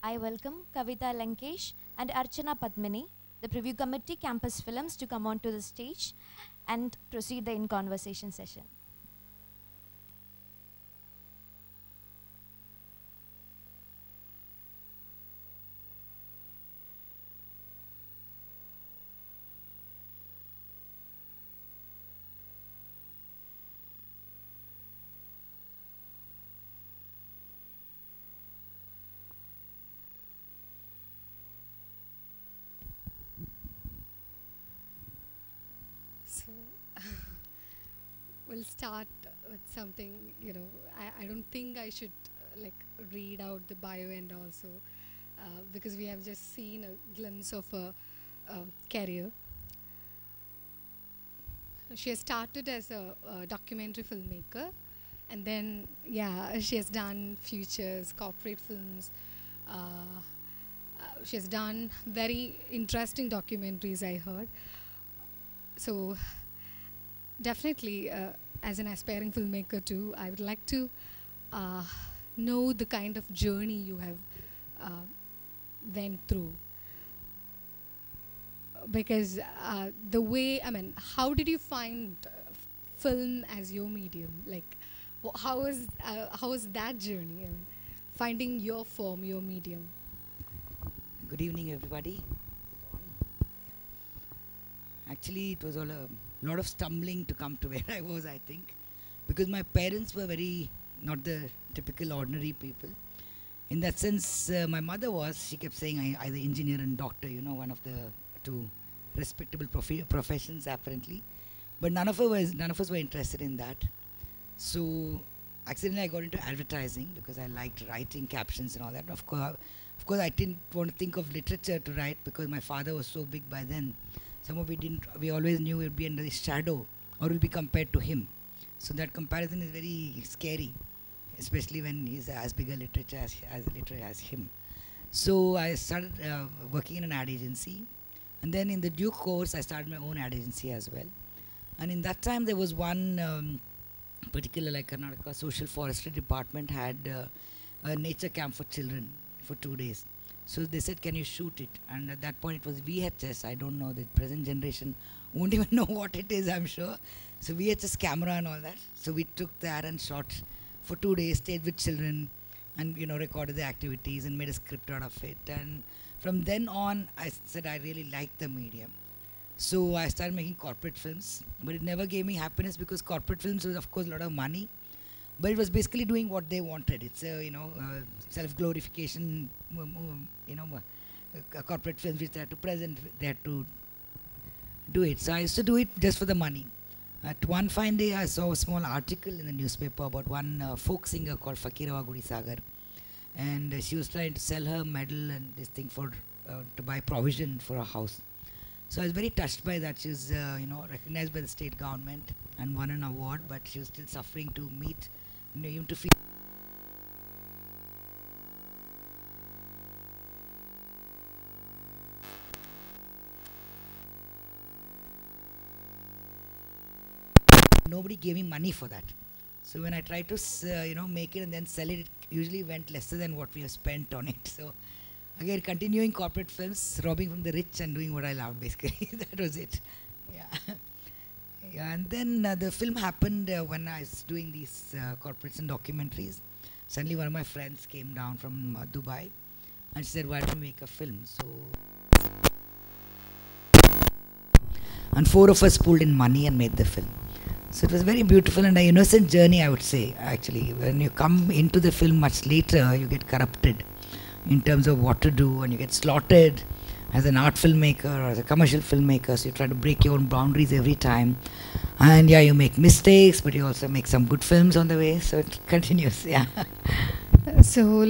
I welcome Kavita Lankesh and Archana Padmini, the Preview Committee Campus Films, to come onto the stage and proceed the in-conversation session. So we'll start with something, I don't think I should read out the bio and also because we have just seen a glimpse of a career. She has started as a documentary filmmaker, and then, yeah, she has done features, corporate films. She has done very interesting documentaries, I heard. So definitely, as an aspiring filmmaker too, I would like to uh, know the kind of journey you have uh, went through. Because the way, I mean, how did you find film as your medium? Like, how was that journey? I mean, finding your form, your medium. Good evening, everybody. Actually, it was all a lot of stumbling to come to where I was, I think, because my parents were very not the typical ordinary people. In that sense, my mother was, she kept saying, either engineer and doctor, one of the two respectable professions, apparently. But none of us were interested in that. So, accidentally, I got into advertising because I liked writing captions and all that. Of course, I didn't want to think of literature to write because my father was so big by then. Somehow we always knew we'd be under his shadow or we'll be compared to him. So that comparison is very scary, especially when he's as big a literature as him. So I started working in an ad agency, and then in the due course I started my own ad agency as well. And in that time there was one particular, like Karnataka Social Forestry Department had a nature camp for children for 2 days. So they said, can you shoot it? And at that point it was VHS. I don't know, the present generation won't even know what it is, I'm sure. So VHS camera and all that. So we took that and shot for 2 days, stayed with children and recorded the activities and made a script out of it. And from then on I said I really liked the medium. So I started making corporate films, but it never gave me happiness because corporate films was of course a lot of money. But it was basically doing what they wanted. It's a self-glorification, corporate films which they had to present, they had to do it. So I used to do it just for the money. At one fine day, I saw a small article in the newspaper about one folk singer called Fakirawa Gudi Sagar, and she was trying to sell her medal and this thing for to buy provision for a house. So I was very touched by that. She was, recognized by the state government and won an award, but she was still suffering to meet, even to feel. Nobody gave me money for that. So when I tried to, make it and then sell it, it usually went lesser than what we have spent on it. So again, continuing corporate films, robbing from the rich and doing what I loved, basically. That was it. Yeah. Yeah, and then the film happened when I was doing these corporates and documentaries. Suddenly one of my friends came down from Dubai and she said, why don't we make a film? So, and 4 of us pulled in money and made the film. So it was very beautiful and an innocent journey, I would say, actually. When you come into the film much later, you get corrupted in terms of what to do, and you get slaughtered as an art filmmaker or as a commercial filmmaker. So you try to break your own boundaries every time. And yeah, you make mistakes, but you also make some good films on the way. So it continues, yeah. So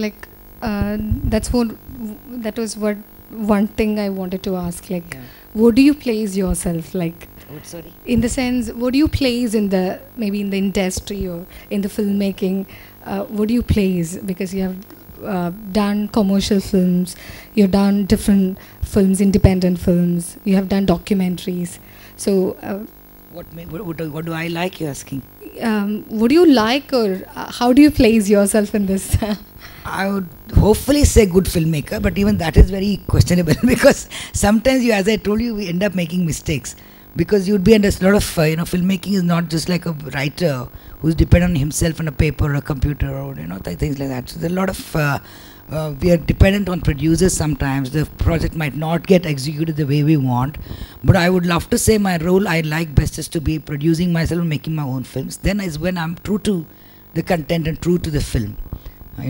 that was what one thing I wanted to ask. Like, Yeah. what do you place yourself? Like, Oh, sorry. in the sense, what do you place in maybe in the industry or in the filmmaking? What do you place? Because you have done commercial films, you've done different films, independent films, you have done documentaries. So What do I like, you're asking? Would you like, or how do you place yourself in this? I would hopefully say good filmmaker, but even that is very questionable because sometimes as I told you, we end up making mistakes because you'd be under a lot of, filmmaking is not just like a writer who's dependent on himself on a paper or a computer or, things like that. So there are a lot of, we are dependent on producers sometimes. The project might not get executed the way we want, but I would love to say my role I like best is to be producing myself and making my own films. Then is when I'm true to the content and true to the film.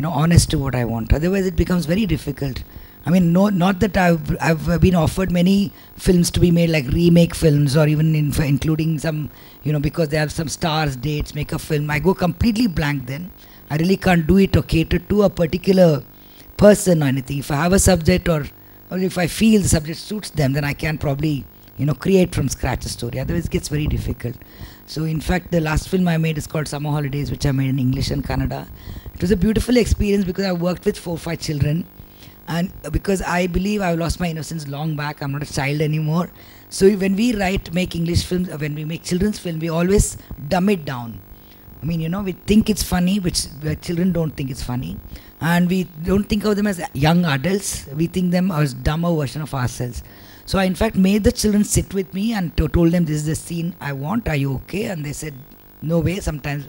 Honest to what I want. Otherwise, it becomes very difficult. I mean, not that I've been offered many films to be made, like remake films, or even including some, because they have some stars, dates, make a film. I go completely blank then. I really can't do it or cater to a particular person or anything. If I have a subject or if I feel the subject suits them, then I can probably, create from scratch a story. Otherwise, it gets very difficult. So, in fact, the last film I made is called Summer Holidays, which I made in English and Kannada. It was a beautiful experience because I worked with 4 or 5 children, and because I believe I've lost my innocence long back. I'm not a child anymore. So when we make English films, when we make children's film, we always dumb it down. I mean, we think it's funny, which children don't think it's funny, and we don't think of them as young adults. We think them as dumber version of ourselves. So I in fact made the children sit with me and told them, this is the scene I want. Are you okay? And they said, no way. Sometimes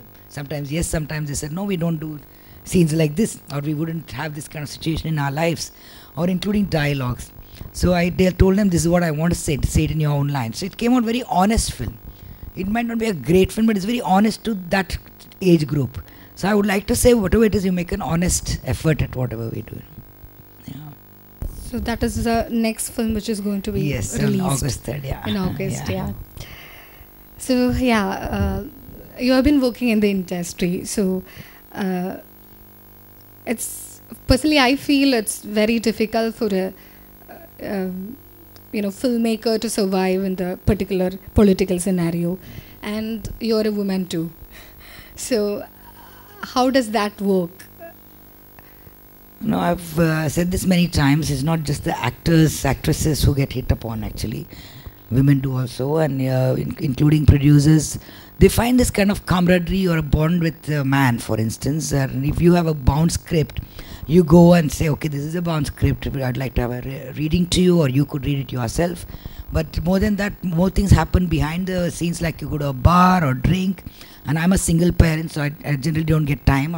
yes. Sometimes they said, no, we don't do scenes like this, or we wouldn't have this kind of situation in our lives, or including dialogues. So I told them, this is what I want to say it in your own lines. So it came out very honest film. It might not be a great film, but it's very honest to that age group. So I would like to say, whatever it is, you make an honest effort at whatever we do. Yeah. So that is the next film which is going to be released. On August 3rd, yeah. In August, yeah. So, you have been working in the industry. So, it's personally, I feel it's very difficult for a filmmaker to survive in the particular political scenario, and you're a woman too. So, how does that work? No, I've said this many times. It's not just the actors, actresses who get hit upon. Actually, women do also, and including producers. They find this kind of camaraderie or a bond with a man, for instance. If you have a bound script, you go and say, okay, this is a bound script, I'd like to have a reading to you, or you could read it yourself. But more than that, more things happen behind the scenes, like you go to a bar or drink. And I'm a single parent, so I generally don't get time.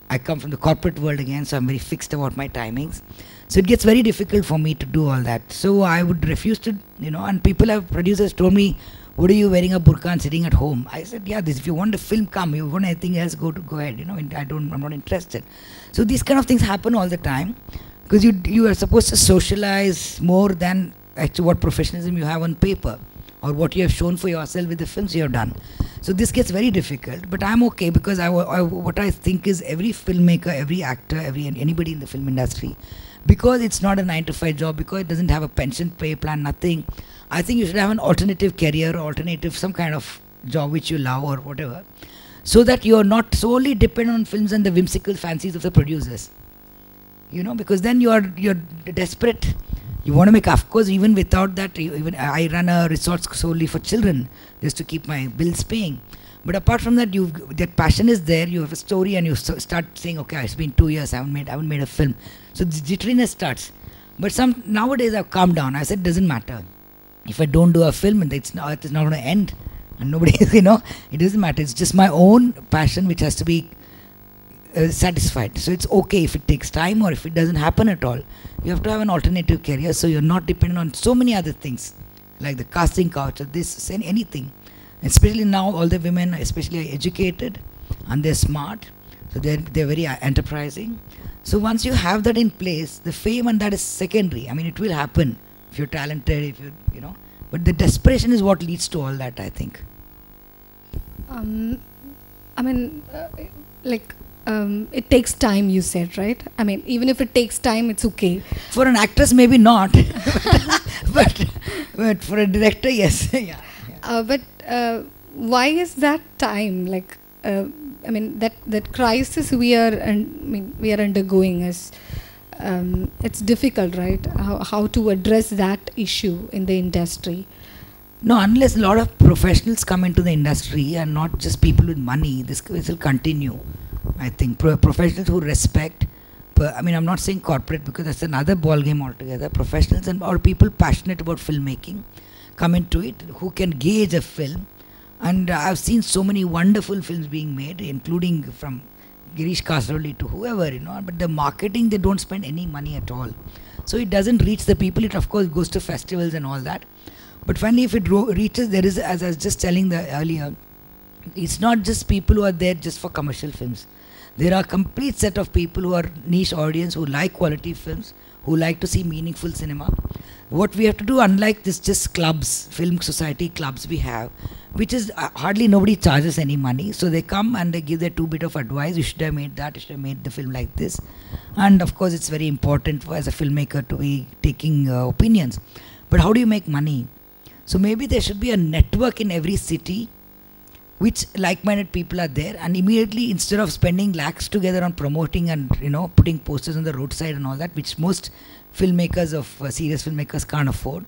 I come from the corporate world again, so I'm very fixed about my timings. So it gets very difficult for me to do all that. So I would refuse to, and producers told me, what are you wearing a burqa and sitting at home? I said, yeah, if you want a film, come. If you want anything else, go ahead. I'm not interested. So these kind of things happen all the time, because you are supposed to socialize more than actually what professionalism you have on paper, or what you have shown for yourself with the films you have done. So this gets very difficult, but I'm okay, because what I think is every filmmaker, every actor, anybody in the film industry, because it's not a 9-to-5 job, because it doesn't have a pension pay plan, nothing, I think you should have an alternative career, some kind of job which you love or whatever, so that you are not solely dependent on films and the whimsical fancies of the producers. Because then you're desperate. You want to make, of course, even without that, even I run a resort solely for children, just to keep my bills paying. But apart from that, that passion is there. You have a story, and you start saying, okay, it's been 2 years, I haven't made a film. So the jitteriness starts. But nowadays I've calmed down. I said, it doesn't matter. If I don't do a film, it's not going to end, and nobody, it doesn't matter. It's just my own passion which has to be satisfied. So it's okay if it takes time, or if it doesn't happen at all. You have to have an alternative career, so you're not dependent on so many other things, like the casting couch or this, anything. Especially now, all the women, especially, are educated and they're smart, so they're very enterprising. So once you have that in place, the fame and that is secondary. I mean, it will happen if you're talented, but the desperation is what leads to all that, I think. It takes time, you said, right? I mean, even if it takes time, it's okay. For an actress, maybe not, but for a director, yes. Yeah. But why is that time? That crisis we are undergoing is, it's difficult, right? How to address that issue in the industry. No, unless a lot of professionals come into the industry and not just people with money, this will continue. I think professionals who respect. I mean, I'm not saying corporate because that's another ball game altogether. Professionals and or people passionate about filmmaking come into it, who can gauge a film. And I've seen so many wonderful films being made, including from Girish Kasaroli to whoever, But the marketing, they don't spend any money at all. So it doesn't reach the people. It of course goes to festivals and all that. But finally, if it reaches, there is, as I was just telling earlier, it's not just people who are there just for commercial films. There are a complete set of people who are niche audience, who like quality films, who like to see meaningful cinema. What we have to do, unlike this just clubs, film society clubs we have, which is hardly nobody charges any money. So they come and they give their 2 bit of advice. You should have made that, you should have made the film like this. And of course, it's very important for as a filmmaker to be taking opinions. But how do you make money? So maybe there should be a network in every city which like-minded people are there, and immediately instead of spending lakhs together on promoting and putting posters on the roadside and all that, which most filmmakers of serious filmmakers can't afford,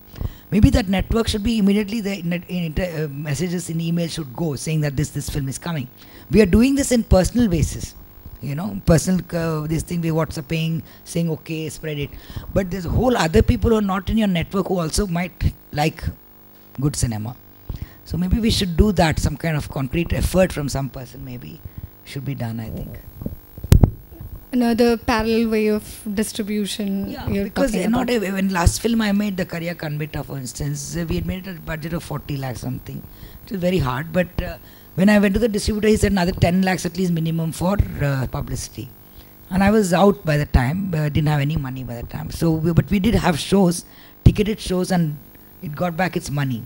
maybe that network should be immediately the messages in email should go saying that this film is coming. We are doing this in personal basis, personal this thing we WhatsApping saying okay, spread it, but there's a whole other people who are not in your network who also might like good cinema. So maybe we should do that. Some kind of concrete effort from some person maybe should be done, I think. Another parallel way of distribution. Yeah, because when last film I made, the Karya Kanbita, for instance, we had made a budget of 40 lakhs something. It was very hard, but when I went to the distributor, he said another 10 lakhs at least minimum for publicity. And I was out by the time, didn't have any money by the time. So, but we did have shows, ticketed shows, and it got back its money.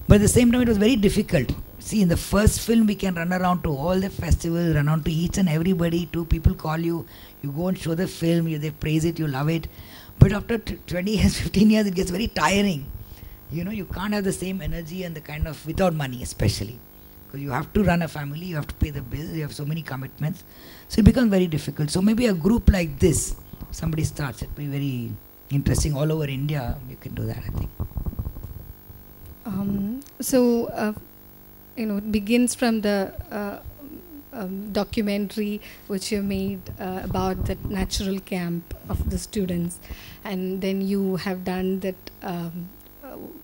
But at the same time, it was very difficult. See, in the first film, we can run around to all the festivals, run around to each and everybody. 2 people call you, you go and show the film, they praise it, you love it. But after 20 years, 15 years, it gets very tiring. You can't have the same energy and the kind of, without money especially. Because you have to run a family, you have to pay the bills, you have so many commitments. So it becomes very difficult. So maybe a group like this, somebody starts, it will be very interesting. All over India, you can do that, I think. It begins from the documentary which you made about the natural camp of the students, and then you have done that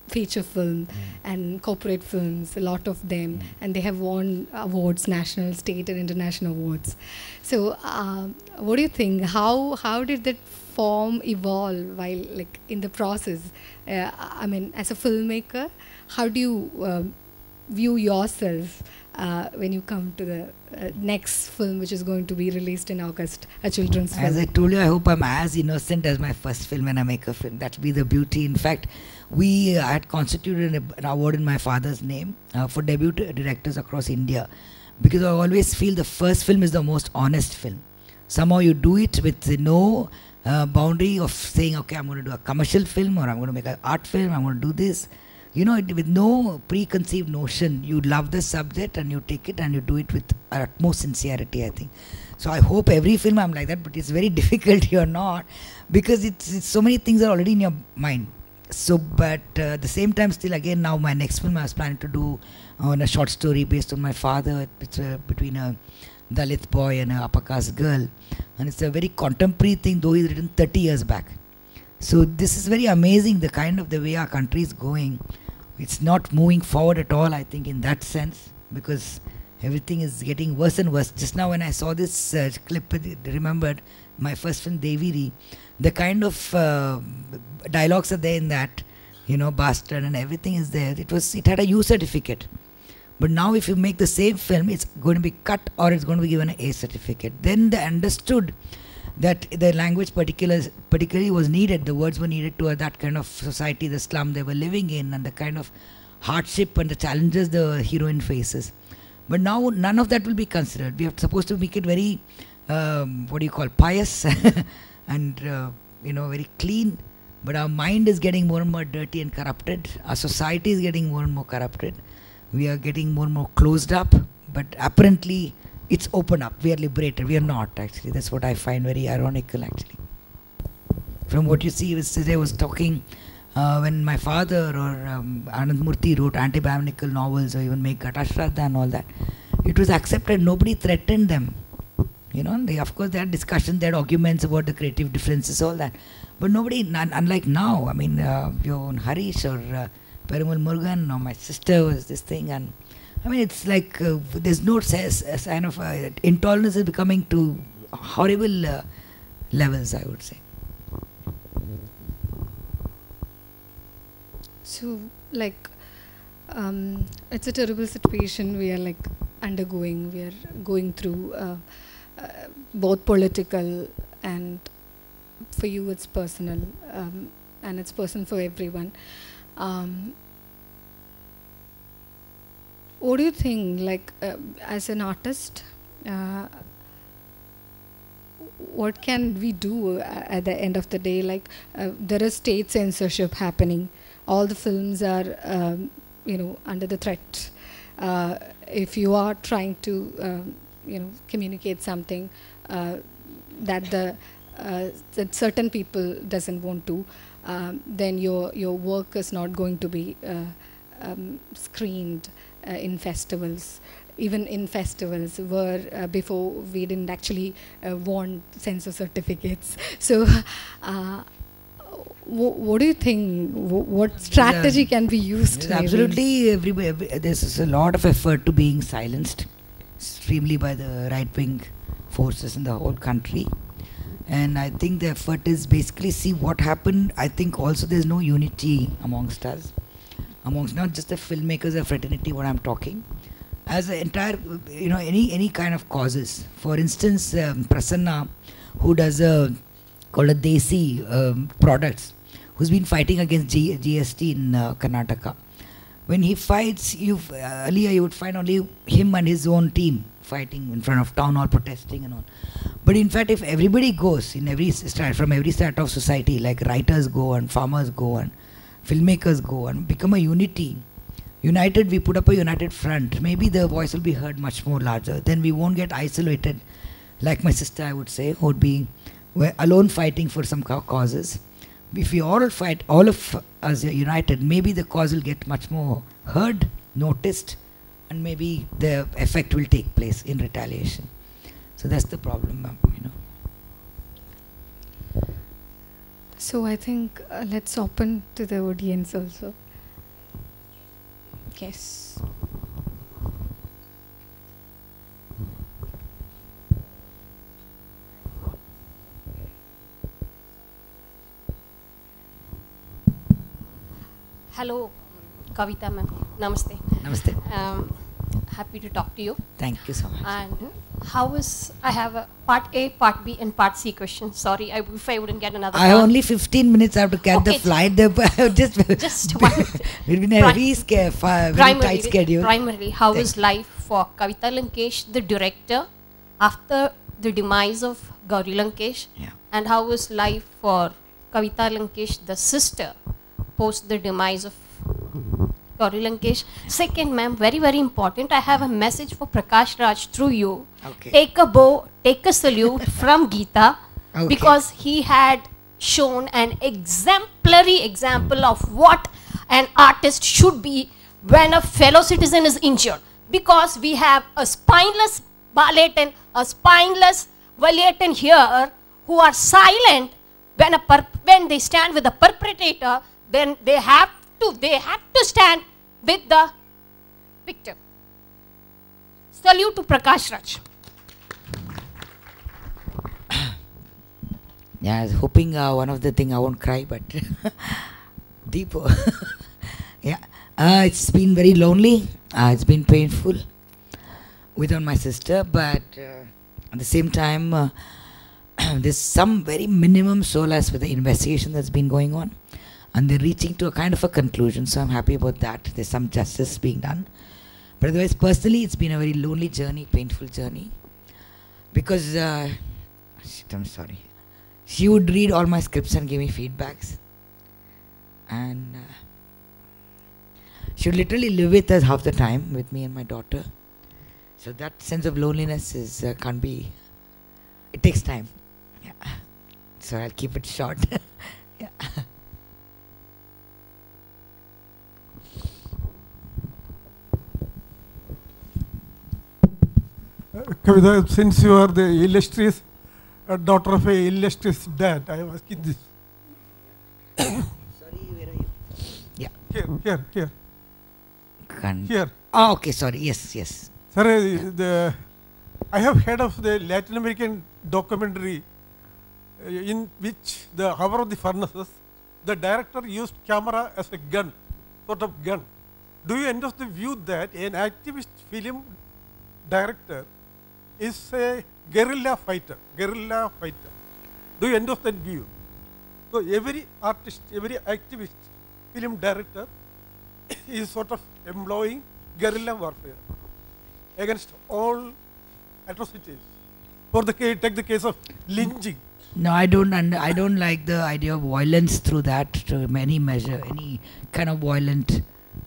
feature film and corporate films, a lot of them, and they have won awards, national, state and international awards. So what do you think? How did that form evolve while in the process? I mean, as a filmmaker, how do you view yourself when you come to the next film which is going to be released in August, a children's film? As I told you, I hope I'm as innocent as my first film when I make a film. That will be the beauty. In fact, we had constituted an award in my father's name for debut directors across India, because I always feel the first film is the most honest film. Somehow you do it with no boundary of saying, okay, I'm going to do a commercial film, or I'm going to make an art film, I'm going to do this. With no preconceived notion. You love the subject and you take it and you do it with utmost sincerity, I think. So I hope every film I'm like that, but it's very difficult you're not, because it's so many things are already in your mind. So, but at the same time, still again, now my next film I was planning to do on a short story based on my father. It's between a Dalit boy and an upper caste girl. And it's a very contemporary thing, though he's written 30 years back. So this is very amazing, the kind of the way our country is going. It's not moving forward at all, I think, in that sense, because everything is getting worse and worse. Just now when I saw this clip, I remembered my first film, Deviri. The kind of dialogues are there in that, bastard and everything is there. It had a U certificate. But now if you make the same film, it's going to be cut or it's going to be given an A certificate. Then they understood that the language particularly was needed, the words were needed to that kind of society, the slum they were living in, and the kind of hardship and the challenges the heroine faces. But now none of that will be considered. We are supposed to make it very, pious and, very clean. But our mind is getting more and more dirty and corrupted. Our society is getting more and more corrupted. We are getting more and more closed up. But apparently, it's open up. We are liberated. We are not, actually. That's what I find very ironical, actually. From what you see, yesterday I was talking when my father or Anand Murthy wrote anti-Brahminical novels or even make Gatashraddha and all that, it was accepted. Nobody threatened them. They, of course, they had discussions, they had arguments about the creative differences, all that. But nobody, unlike now, I mean, your own Harish or Perumal Murugan or my sister was this thing, and I mean, it's like there's no sign of intolerance is becoming to horrible levels, I would say. So, like, it's a terrible situation we are like undergoing. We are going through both political and for you it's personal, and it's personal for everyone. What do you think, like, as an artist, what can we do at the end of the day? Like, there is state censorship happening. All the films are, under the threat. If you are trying to, communicate something that that certain people doesn't want to, then your work is not going to be screened in festivals. Even in festivals where before we didn't actually want censor certificates. So what do you think? What strategy can be used? Absolutely, there's a lot of effort to being silenced extremely by the right-wing forces in the whole country. And I think the effort is basically see what happened. I think also there's no unity amongst us, amongst not just the filmmakers of fraternity, what I'm talking, as an entire, any kind of causes. For instance, Prasanna, who does called a Desi products, who's been fighting against GST in Karnataka. When he fights, earlier you would find only him and his own team fighting in front of town hall, protesting and all. But in fact, if everybody goes in from every strata of society, like writers go and farmers go and filmmakers go and become a unity, united, we put up a united front, maybe the voice will be heard much more larger. Then we won't get isolated, like my sister, I would say, who would be alone fighting for some causes. If we all fight, all of us are united, maybe the cause will get much more heard, noticed, and maybe the effect will take place in retaliation. So that's the problem, So I think let's open to the audience also. Yes. Hello, Kavita ma'am. Namaste. Namaste. Happy to talk to you. Thank you so much. And I have a part A, part B, and part C question. Sorry, if I wouldn't get another. I have only 15 minutes. I have to catch the flight. Just one. We've been a very tight schedule. Primarily, how is life for Kavita Lankesh, the director, after the demise of Gauri Lankesh? Yeah. And how is life for Kavita Lankesh, the sister, post the demise of Gauri Lankesh? Second, ma'am, very, very important. I have a message for Prakash Raj through you. Okay. Take a bow, take a salute from Geeta, Okay. because he had shown an exemplary example of what an artist should be when a fellow citizen is injured. Because we have a spineless Balaton, a spineless Valiatan here who are silent when they stand with the perpetrator. Then they have to stand with the victim. Salute to Prakash Raj. Yeah, I was hoping one of the thing I won't cry, but Deepo. Yeah, it's been very lonely. It's been painful without my sister, but at the same time, there's some very minimum solace with the investigation that's been going on, and they're reaching to a kind of a conclusion. So I'm happy about that. There's some justice being done. But otherwise, personally, it's been a very lonely journey, painful journey, because shit, I'm sorry. She would read all my scripts and give me feedbacks, and she would literally live with us half the time, with me and my daughter. So that sense of loneliness is can't be. It takes time. Yeah. So I'll keep it short. Yeah. Kavita, since you are the illustrious daughter of a illustrious dad, I am asking this. Sorry, where are you? Yeah. Here. Can't. Here. Ah, okay, sorry. Yes, yes. Sir, I have heard of the Latin American documentary in which the Hour of the Furnaces, the director used camera as a gun, sort of gun. Do you endorse the view that an activist film director is a guerrilla fighter? Do you endorse that view? So every artist, every activist film director is sort of employing guerrilla warfare against all atrocities. Take the case of lynching. No, I don't like the idea of violence through that, to any measure, any kind of violent.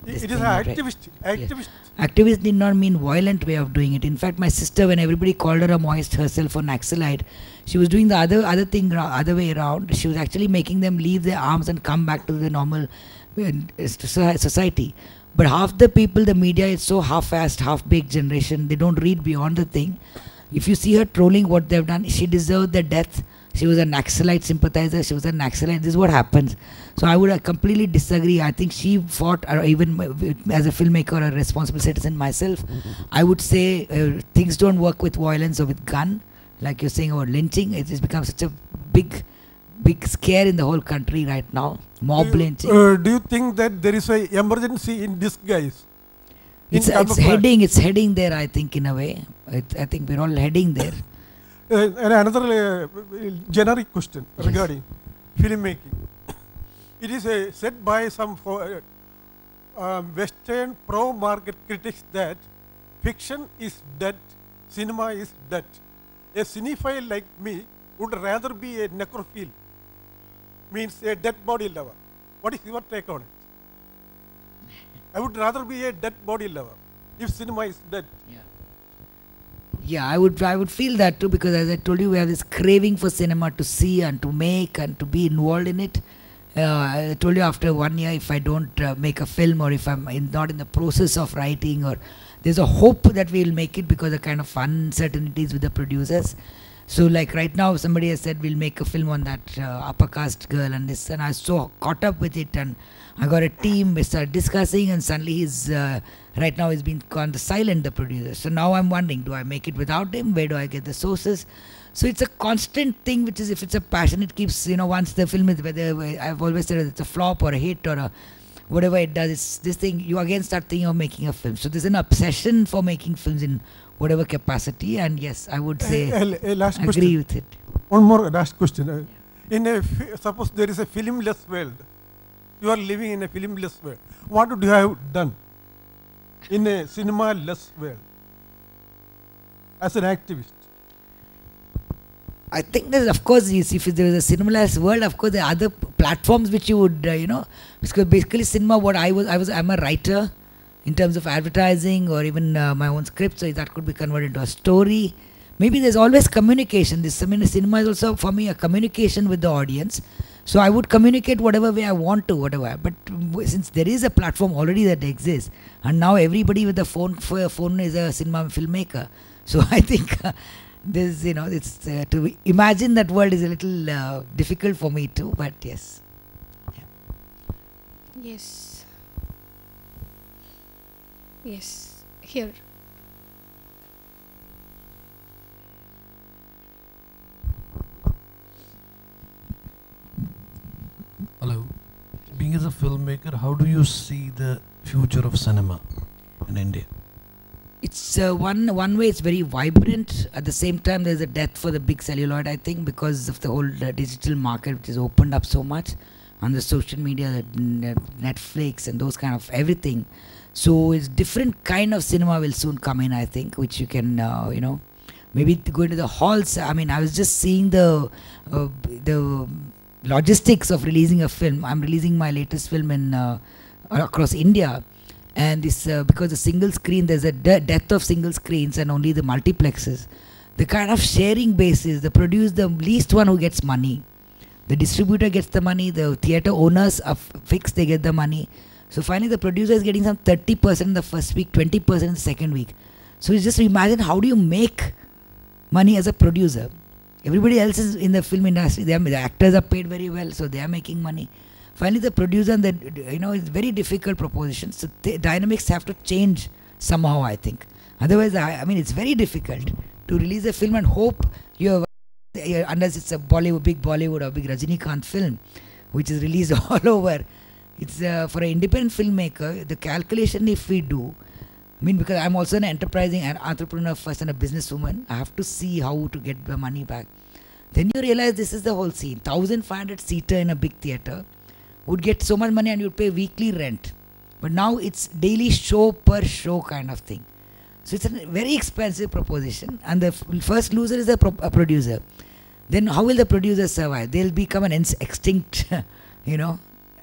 It is an activist. Yes. Activist did not mean violent way of doing it. In fact, my sister, when everybody called her a moist herself or Naxalite, she was doing the other way around. She was actually making them leave their arms and come back to the normal society. But half the people, the media is so half-assed, half-baked generation. They don't read beyond the thing. If you see her trolling what they've done, she deserved the death. She was a Naxalite sympathizer. She was a Naxalite. This is what happens. So I would completely disagree. I think she fought, or even as a filmmaker or a responsible citizen myself, I would say things don't work with violence or with gun. Like you're saying about lynching, it has become such a big scare in the whole country right now. Mob lynching. Do you think that there is an emergency in disguise? It's heading there, I think, in a way. I think we're all heading there. And another generic question regarding filmmaking. It is said by some Western pro-market critics that fiction is dead, cinema is dead. A cinephile like me would rather be a necrophile, means a dead body lover. What is your take on it? I would rather be a dead body lover if cinema is dead. Yeah, I would feel that too, because as I told you, we have this craving for cinema to see and to make and to be involved in it. I told you, after 1 year, if I don't make a film, or if I'm not in the process of writing, or there's a hope that we'll make it because of kind of uncertainties with the producers. So like right now, somebody has said we'll make a film on that upper caste girl and this, and I was so caught up with it, and I got a team, we started discussing, and suddenly he's right now he's been gone silent, the producer. So now I'm wondering, do I make it without him? Where do I get the sources? So it's a constant thing, which is, if it's a passion, it keeps, once the film is, whether I've always said it's a flop or a hit or a whatever it does, it's this thing, you again start thinking of making a film. So there's an obsession for making films in whatever capacity, and yes, I would say last agree question. with it. One more last question. Suppose there is a filmless world. You are living in a filmless world. What would you have done in a cinema-less world as an activist? I think there's, of course, if there was a cinema-less world, of course, there are other platforms which you would, because basically cinema, I'm a writer in terms of advertising or even my own script, so that could be converted into a story. Maybe there's always communication. Cinema is also, for me, a communication with the audience. So I would communicate whatever way I want to, whatever. But since there is a platform already that exists, and now everybody with a phone is a cinema filmmaker. So I think this, it's to imagine that world is a little difficult for me too. But yes. Yeah. Yes. Here. Hello. Being as a filmmaker, how do you see the future of cinema in India? It's one way it's very vibrant. At the same time, there's a death for the big celluloid, I think, because of the whole digital market, which has opened up so much on the social media, Netflix and those kind of everything. So it's different kind of cinema will soon come in, I think, which you can, maybe go into the halls. I mean, I was just seeing the logistics of releasing a film. I'm releasing my latest film in across India, and this because the single screen, there's a death of single screens and only the multiplexes. The kind of sharing basis, the producer, the least one who gets money. The distributor gets the money, the theatre owners are fixed, they get the money. So finally the producer is getting some 30% in the first week, 20% in the second week. So you just imagine, how do you make money as a producer? Everybody else is in the film industry. The actors are paid very well, so they are making money. Finally, the producer and it's very difficult proposition. So the dynamics have to change somehow, I think. Otherwise, I mean, it's very difficult to release a film and hope you have, unless it's a big Bollywood or big Rajinikanth film, which is released all over. It's for an independent filmmaker, the calculation if we do, I mean, because I'm also an enterprising and entrepreneur first and a businesswoman, I have to see how to get the money back. Then you realize this is the whole scene. 1,500 seater in a big theatre would get so much money and you'd pay weekly rent. But now it's daily show per show kind of thing. So it's a very expensive proposition, and the first loser is a producer. Then how will the producer survive? They'll become an extinct,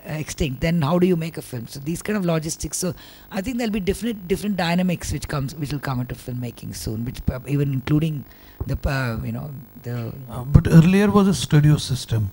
extinct. Then how do you make a film? So these kind of logistics. So I think there'll be different dynamics which will come into filmmaking soon, which even including the But earlier was a studio system.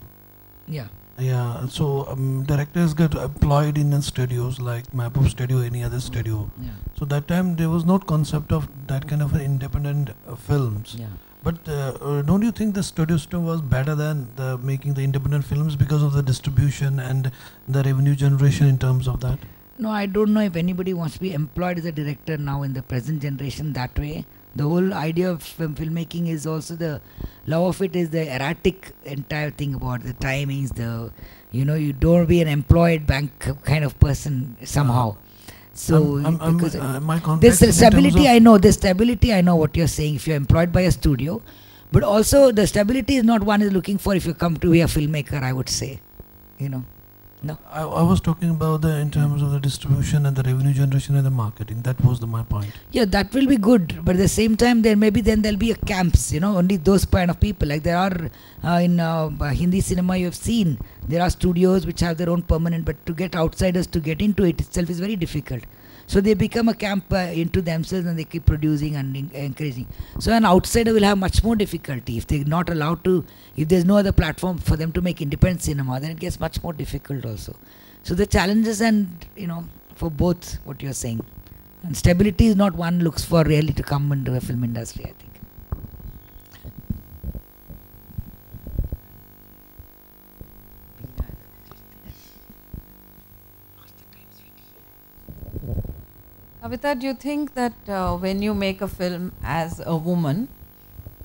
Yeah. Yeah, so directors get employed in studios like Mapov Studio, any other studio. Yeah. So that time there was no concept of that kind of independent films. Yeah. But don't you think the studio system was better than making the independent films because of the distribution and the revenue generation in terms of that? No, I don't know if anybody wants to be employed as a director now in the present generation that way. The whole idea of filmmaking is also, the love of it is the erratic entire thing about the timings, you don't be an employed bank kind of person somehow. So my this stability, I know what you're saying if you're employed by a studio, but also the stability is not one is looking for if you come to be a filmmaker, I would say, No. I was talking about in terms of the distribution and the revenue generation and the marketing. That was my point. Yeah, that will be good. But at the same time, there'll be a camps, only those kind of people. Like there are in Hindi cinema, you have seen, there are studios which have their own permanent, but to get outsiders to get into it itself is very difficult. So they become a camp into themselves and they keep producing and encouraging. So an outsider will have much more difficulty if they're not allowed to, if there's no other platform for them to make independent cinema, then it gets much more difficult also. So the challenges and, for both what you're saying. And stability is not one looks for really to come into the film industry, I think. Kavita, do you think that when you make a film as a woman,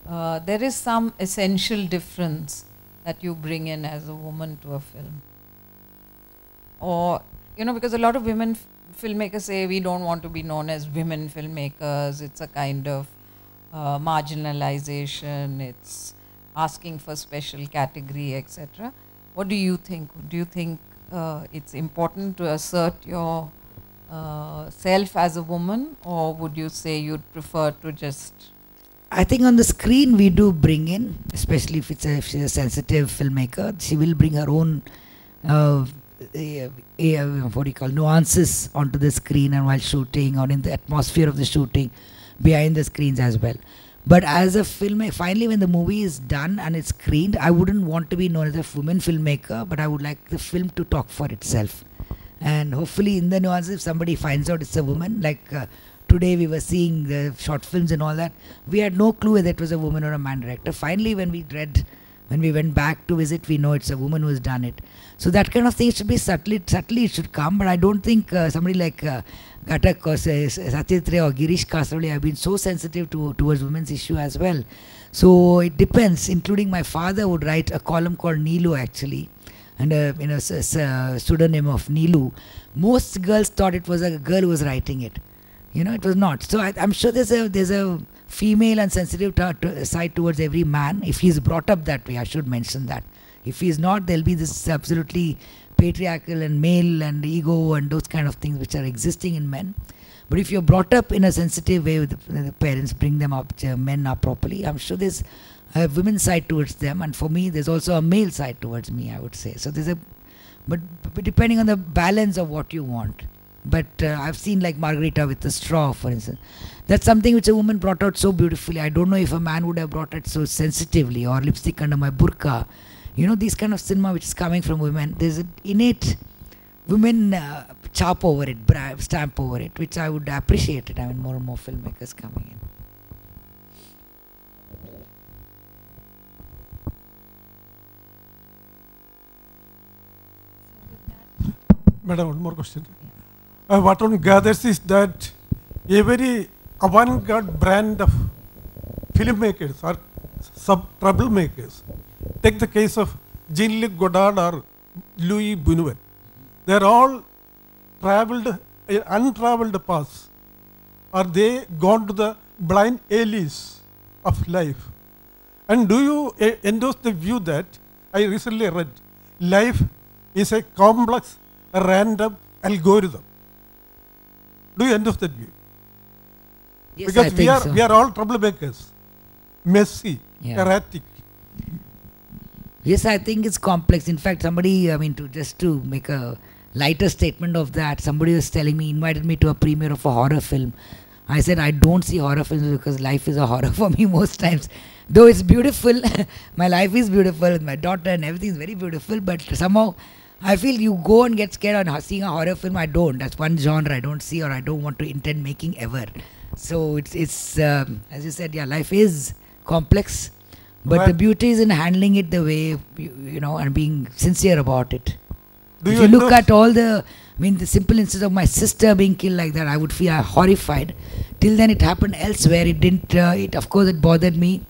there is some essential difference that you bring in as a woman to a film? Or, because a lot of women filmmakers say we don't want to be known as women filmmakers, it's a kind of marginalization, it's asking for special category, etc. What do you think? Do you think it's important to assert your self as a woman, or would you say you'd prefer to just... I think on the screen we do bring in, especially if she's a sensitive filmmaker, she will bring her own nuances onto the screen and while shooting or in the atmosphere of the shooting behind the screens as well. But as a filmmaker, finally when the movie is done and it's screened, I wouldn't want to be known as a woman filmmaker, but I would like the film to talk for itself. And hopefully in the nuances, if somebody finds out it's a woman, like today we were seeing the short films and all that, we had no clue whether it was a woman or a man director. Finally when we went back to visit, we know it's a woman who has done it. So that kind of thing should be subtly it should come, but I don't think somebody like Ghatak or Satyajit or Girish Kasaroli have been so sensitive towards women's issue as well. So it depends, including my father would write a column called Neelu actually, and a pseudonym of Neelu. Most girls thought it was a girl who was writing it. It was not. So I'm sure there's a female and sensitive side towards every man. If he's brought up that way, I should mention that. If he's not, there'll be this absolutely patriarchal and male and ego and those kind of things which are existing in men. But if you're brought up in a sensitive way with the parents, bring them up, men up properly, I'm sure there's a women's side towards them, and for me there's also a male side towards me, I would say. So but depending on the balance of what you want. But I've seen like Margarita with the straw, for instance. That's something which a woman brought out so beautifully. I don't know if a man would have brought it so sensitively, or Lipstick Under My Burqa. These kind of cinema which is coming from women. There's an innate women stamp over it, which I would appreciate it. I mean, more and more filmmakers coming in. Madam, one more question. What one gathers is that every avant-garde brand of filmmakers are troublemakers. Take the case of Jean-Luc Godard or Louis Buñuel. They are all traveled, untraveled paths. Are they gone to the blind alleys of life? And do you endorse the view that I recently read, life is a complex, random algorithm? Do you endorse that view? Yes, Because I think so. we are all troublemakers, messy, erratic. Yes, I think it's complex. In fact, somebody, I mean, to make a lighter statement of that, somebody was telling me, invited me to a premiere of a horror film. I said, I don't see horror films because life is a horror for me most times. Though it's beautiful, my life is beautiful with my daughter and everything is very beautiful, but somehow I feel you go and get scared on seeing a horror film. I don't. That's one genre I don't see or I don't want to intend making ever. So it's as you said, life is complex. But the beauty is in handling it the way, you know, and being sincere about it. If you look at all the simple instance of my sister being killed like that, I would feel horrified. Till then it happened elsewhere. It didn't, of course it bothered me.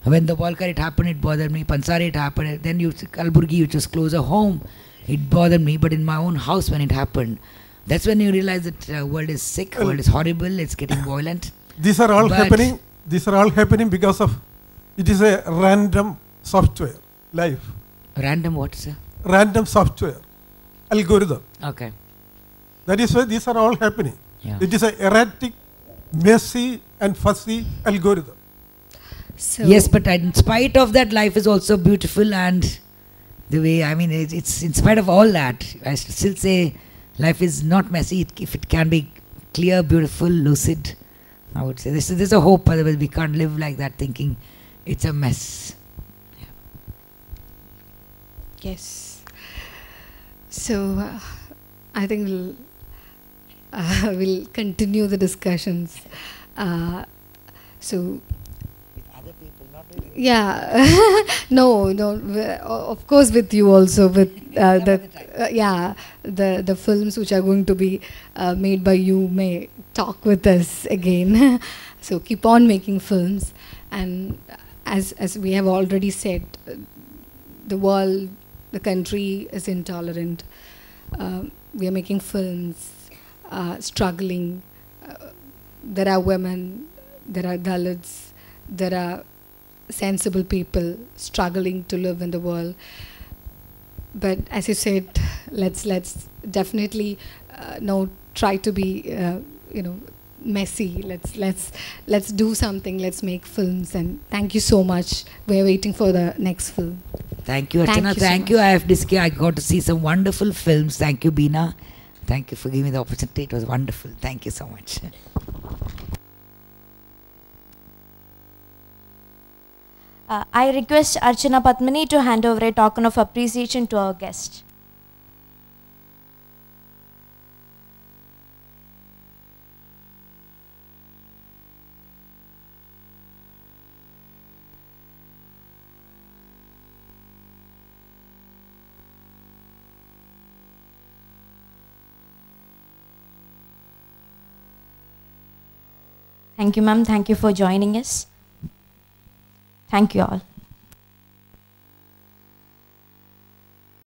When the Walker it happened, it bothered me. Pansari it happened. Then Kalburgi, which was closer home, it bothered me. But in my own house when it happened, that's when you realize that the world is sick, the world is horrible, it's getting violent. These are all happening. These are all happening because of it is a random software, life. Random what, sir? Random software, algorithm. Okay. That is why these are all happening. Yeah. It is a erratic, messy and fussy algorithm. So yes, but in spite of that, life is also beautiful, and the way, it's in spite of all that, I still say life is not messy. If it can be clear, beautiful, lucid, I would say there's a hope. Otherwise, we can't live like that thinking it's a mess. Yeah. Yes. So I think we'll continue the discussions. So. Yeah, no, of course with you also, with the films which are going to be made by you may talk with us again. So keep on making films, and as we have already said, the world, the country is intolerant. We are making films, struggling. There are women, there are Dalits, there are sensible people struggling to live in the world. But as you said, let's definitely try to be messy. Let's do something. Let's make films. And thank you so much. We're waiting for the next film. Thank you, Archana. Thank you. I got to see some wonderful films. Thank you, Beena. Thank you for giving me the opportunity. It was wonderful. Thank you so much. I request Archana Padmini to hand over a token of appreciation to our guest. Thank you, ma'am. Thank you for joining us. Thank you all.